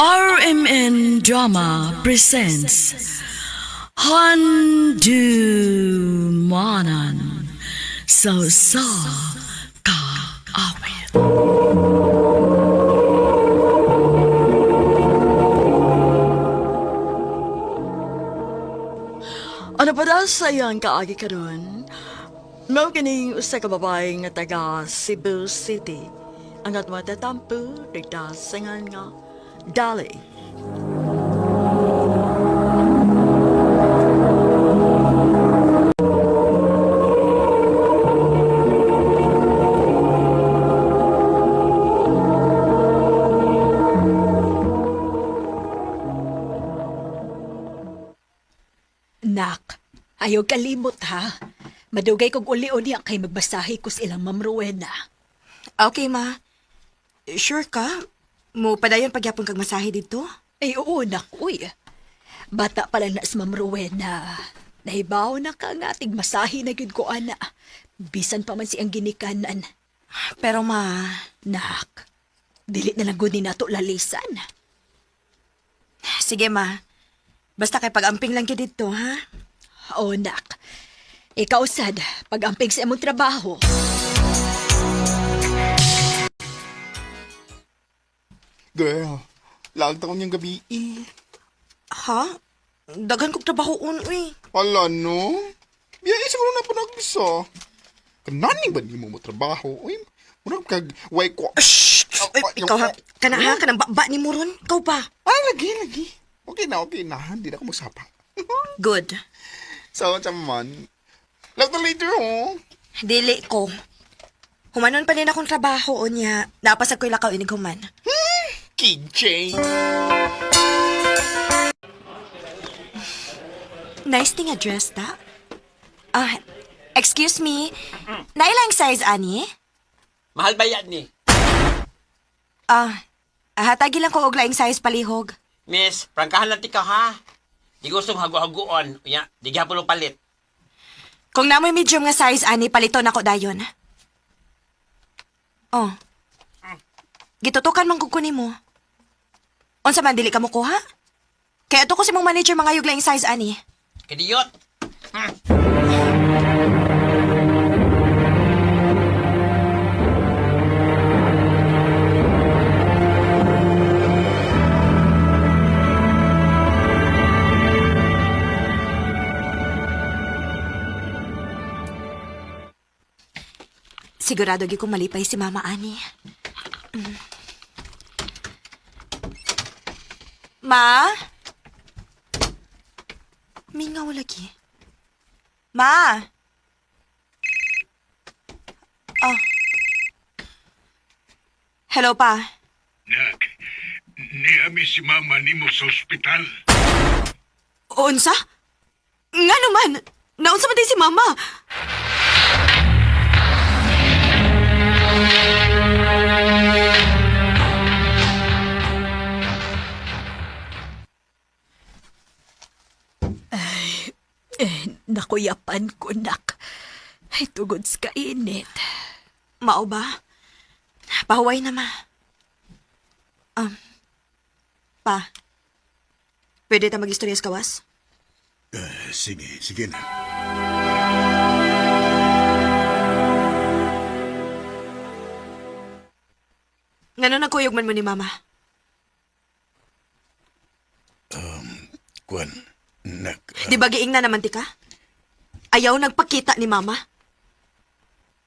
RMN Drama presents Handumanan So Ka Awit. Ano pa daw sa iyang kaagi karon? Mao kining usa ka babae nga taga Cebu City. Ang at matatampo dita singan nga Dali. Nak, ayaw kalimot ha. Madugay kog uli-uli ang kay magbasahi ko sa ilang Ma'am Rowena. Okay, ma. Sure ka? Mo padayon pagyapon kag masahe dito? Ay oo, nak, uy. Bata pa lang na si Ma'am Rowena. Nahibaw na ka nga ating masahi na gyud ko, ana. Bisan pa man si ang ginikanan. Pero ma, Nak, dili na lang gud ni nato lalisan. sige ma. Basta kay pag-amping lang gyud dito, ha? Oo, nak. Ikaw sad, pag-amping sa imong trabaho. Girl, lagta ko niyang gabi Ha? Daghan kog trabaho uy. Wala no? Biya siguro na po nagbisa. Kanani ba di mo trabaho? Uy, muna kag way ko. Shh! Ikaw ha? Kanang baba ni mo ron? Ikaw pa? Lagi. Okay na. Hindi na ako magsapa. Good. So, chaman. Lagta later, oh. Dili ko. Humanon pa din akong trabaho o niya. Napasag ko'y lakaw inig human. KJ. Nice thing address ta. Excuse me. Nailang size, ani? Mahal ba yan ni? Hatagi lang ko og laing size palihog. Miss, prangkahan lang tika ha. Di gustong hagu-haguon. Unya, di gyapon palit. Kung namoy medium nga size, ani, paliton ako dayon. Oh. Gitutukan man kukunin mo. Unsa man dili ka mo kuha? Kaya to ko si mong manager mga yuglaing size, ani. Kadiyot. Sigurado gi kong malipay si Mama Ani. Ma? Mingaw lagi. Ma? Hello pa. Nak, niami si mama nimo sa ospital. Unsa? Nga naman. Naunsa man din si Mama. Nakuyapan ko, nak. Ay, tugod sa kainit. Mao ba? Pahuway na ma. Pa. Pwede ta mag-istorya sa kawas? Sige na. Ngano nagkuyog man mo ni Mama? Kwan, nak... Di ba giing na naman ti ka? Ayaw nagpakita ni Mama?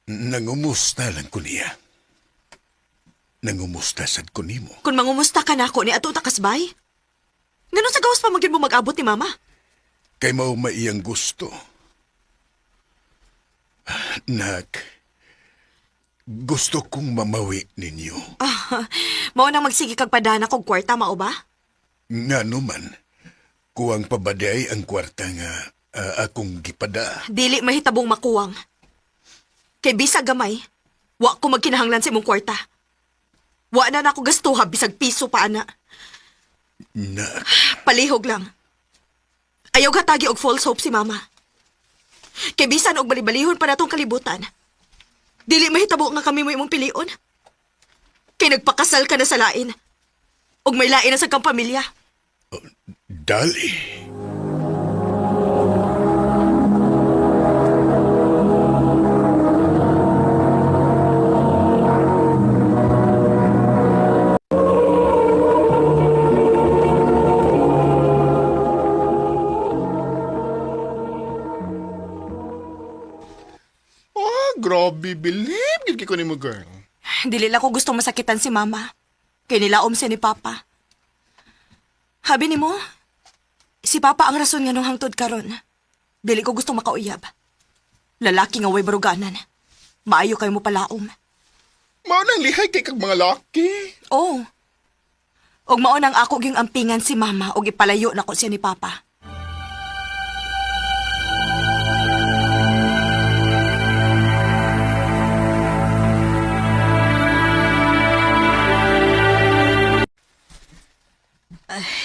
nangumusta lang ko niya. Nangumusta sad ko nimo. Kung mangumusta ka na ako ni ato takasbay? Ngano sa gawas pa magin mo mag-abot ni Mama? Kay mao maiyang gusto. Nak, gusto kong mamawi ninyo. Mao nang magsige kag padana kog kwarta, mao ba? Nga naman, kuwang pabaday ang kwarta nga akong gipada. Dili mahitabong makuwang. Kay bisag gamay, wa ko magkinahanglan sa imong kwarta. Wa na nako gastuha bisag piso pa ana. Nak, Palihog lang. Ayaw gatagi og false hope si Mama. Kay bisan og balibalihon pa natong kalibutan. Dili mahitabo nga kami mo imong pilion. Kay nagpakasal ka na sa lain. ug may lain na sa kang pamilya. Dali. Grabe, believe. Gid ko ni mo, girl. Dili lang ko gusto masakitan si mama. Kay nilaom siya ni papa. Habi ni mo, si papa ang rason nga nung hangtod karon. Dili ko gusto makauyab. Lalaki nga way baruganan. Maayo kayo mo palaom. Mao nang lihay kay kag mga laki. Oo. Og mao nang ako gyung ampingan si mama og ipalayo nako siya ni papa.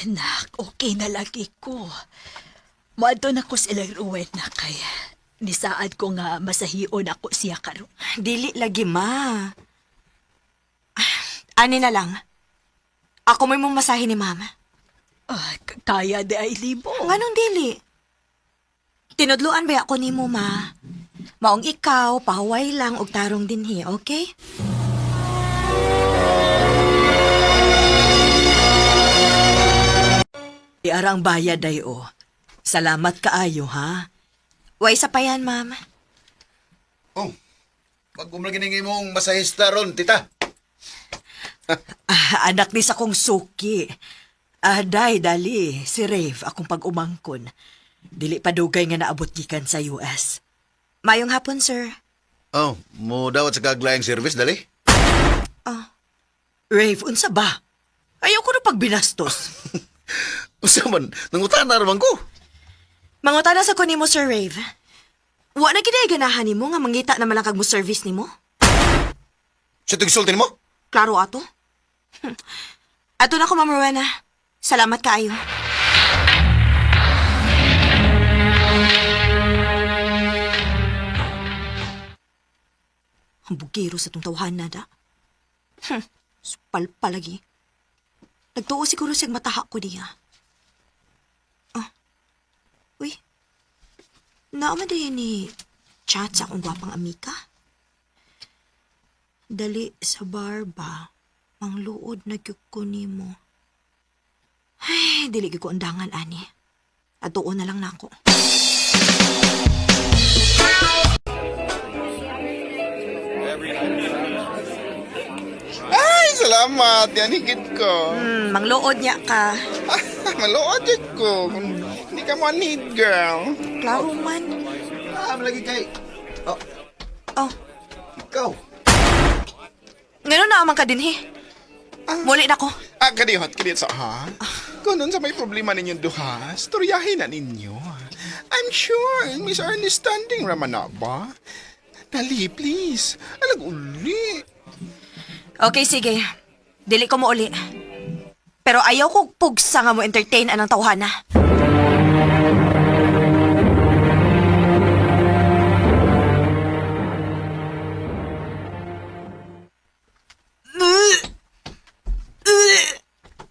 Nak, okay na lagi ko. Moadto na ko sila ruwet na kay nisaad ko nga masahion ako siya karon. Dili lagi ma. Ani na lang. Ako may mong masahe ni mama. Kaya di ay libo. Nganong dili? Tinudluan ba ako ni mo, ma? Maong ikaw, pahuway lang og tarong dinhi, okay? Arang bayad day o. Salamat kaayo, ha? Way sa pa yan, ma'am. Oh, magkumulagin mong masahista ron, tita. Anak ni sa kong suki. Day, dali. Si Rave, akong pag-umangkon. Dili pa dugay nga naabot gikan sa US. Mayong hapon, sir. Oh, mo dawat sa kaglayang service, dali. Rave, unsa ba? Ayaw ko na pagbinastos. Usa man, nangutana naman ko. Mangutana sa ko nimo, Sir Rave. Wa na gid ganahan nimo nga mangita na malakag mo service nimo? Siya ito gisultin mo? Klaro ato? Ato na ko, Ma'am Rowena. Salamat kaayo. Ang bugiro sa tong tawhan na da. Supal pa lagi. Nagtuo siguro siyang matahak ko diya. Uy, naama din ni chat sa akong gwapang amika. Dali sa bar ba, mangluod na gyud ko nimo. Ay, dili gyud ko undangan, ani. At tuon na lang nako. Ay, salamat. Yan higit ko. Mangluod niya ka. Malood yun ko. Hindi ka mo need, girl. Klaro man. Lagi kay. Oh, Ikaw. ngayon na amang ka din, he. Muli na ko. Kadihot sa ha? Kung nun sa may problema ninyong duha, storyahin na ninyo. I'm sure, misunderstanding raman na ba? Dali, please. Alag uli. Okay, sige. Dili ko mo uli. Pero ayaw ko pugsa nga mo entertain anang tawhana.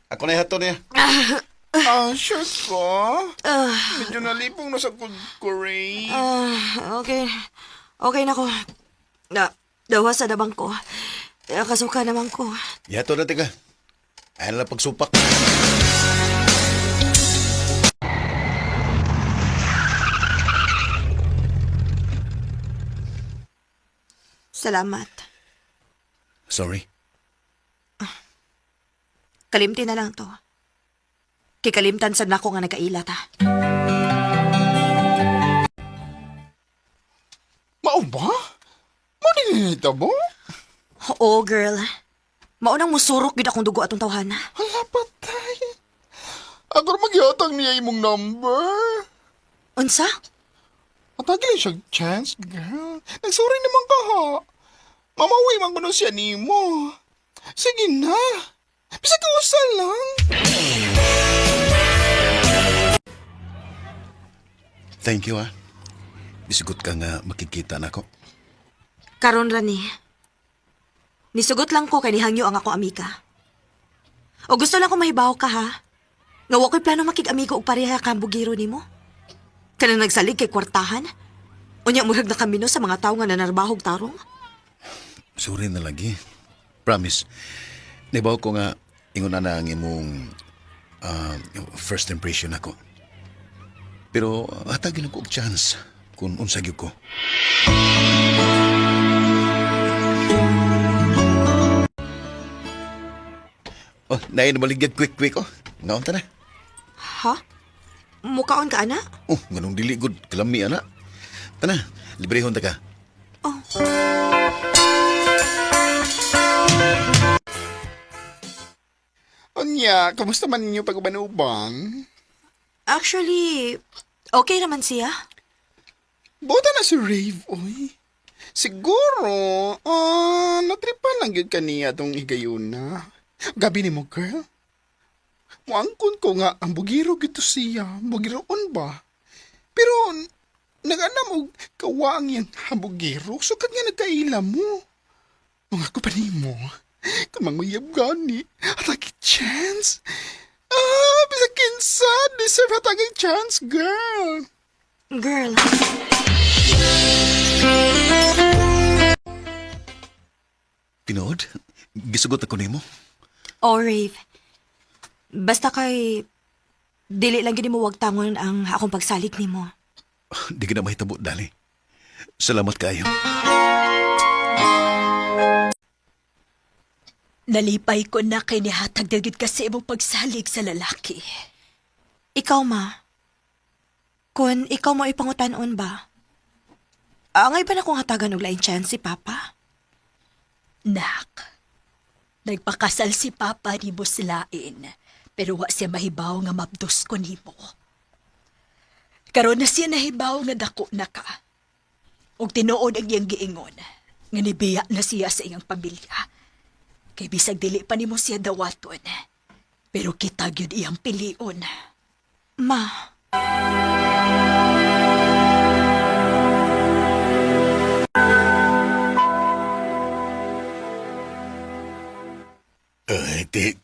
Ako na ihato niya. Sure ko. Medyo nalipong na sa good ko, Ray. Okay. Okay na ko. Dawa sa dabang ko. Kasuka naman ko. Ihato na, tiga. Ayaw na lang pagsupak. Salamat. Sorry. Kalimti na lang to. Kikalimtan sa nako nga nagkailat, ha. Mao ba? Mao din ninita mo? Oo, girl. Maunang musurok gid akong dugo atong tawhana. Hala, patay. Ako magyatang niya imong number. Unsa? Matagil siya chance, girl. Nagsorry naman ka, ha? Mamawi man ko nun siya nimo. Sige na. Bisa ka usa lang. Thank you, ah. Bisigot ka nga makikita na ko. Karon ra ni. Nisugot lang ko kay nihangyo ang ako amika. O gusto lang ko mahibaw ka ha? Nga wa ko'y plano makig-amigo og pareha ka ang bugiro nimo. Kanang nagsalig kay kwartahan? Unya murag na kami no sa mga tao nga nanarbahog tarong? Sorry na lagi. Promise. Nabaw ko nga, ingon na ang imong first impression ako. Pero hatagin ako og chance kung unsag yun ko. Oh, nain baligyag quick oh. Ngaon ta na. Ha? Mukaon ka, ana? Oh, ganong dili good kalami ana. Tana, librehon ta ka. Oh. Anya, kamusta man ninyo pagbanubang? Actually, okay naman siya. Buta na si Rave, oy. Siguro, natripan lang yun kaniya tong higayuna. Gabi ni mo, girl. Muangkon ko nga, ang bugiro gito siya. Bugiroon ba? Pero, nag-anam og kawang yan hambugiro. So, kanya nagkaila mo. Mga ko pa ni mo. Kung manguyab gani, atagi chance. Bisa kinsa, deserve atagi chance, girl. Girl, Tinood, gisugot ako nimo. o Rave. Basta kay... Dili lang gini mo wag tangon ang akong pagsalig nimo. Di ka na mahitabo, dali. Salamat kayo. Nalipay ko na kay nihatag dagid kasi imong pagsalig sa lalaki. Ikaw, ma. Kun ikaw mo ipangutanon ba? Angay ba na kung hatagan og lain chance si Papa? Nak, nagpakasal si Papa ni Buslain, pero wa siya mahibaw nga mabdos ko nimo. Karon na siya nahibaw nga dako na ka. Og tinuod ang iyang giingon, nga nibiya na siya sa iyang pamilya. Kay bisag dili pa nimo siya dawaton, pero kita gyud iyang pilion. Ma,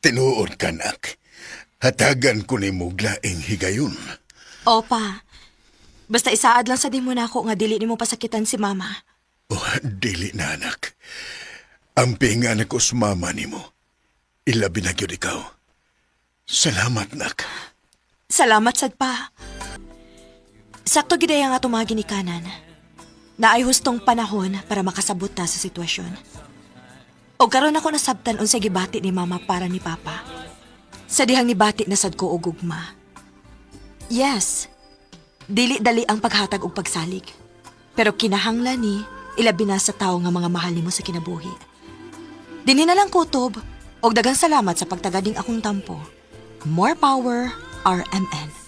Tinuod ka, nak. Hatagan ko ni muglaing higayon. opa. Basta isaad lang sa di mo na ako nga dili nimo pasakitan si Mama. Oh, dili na, anak. Ang pingan ako sa mama ni mo. Ilabi na yun ikaw. Salamat, nak. Salamat sad pa. Sakto gid nga tumagi ni kanan. Naay hustong panahon para makasabot ta sa sitwasyon. O karon ako nasabtan unsay gibati ni Mama para ni Papa. Sa dihang nibati na sad ko og ugma. Yes. Dili dali ang paghatag og pagsalig. Pero kinahanglan ni ilabi na sa tawo nga mga mahal nimo sa kinabuhi. Dinhi na lang kutob og daghang salamat sa pagtagading akong tampo. More power, RMN.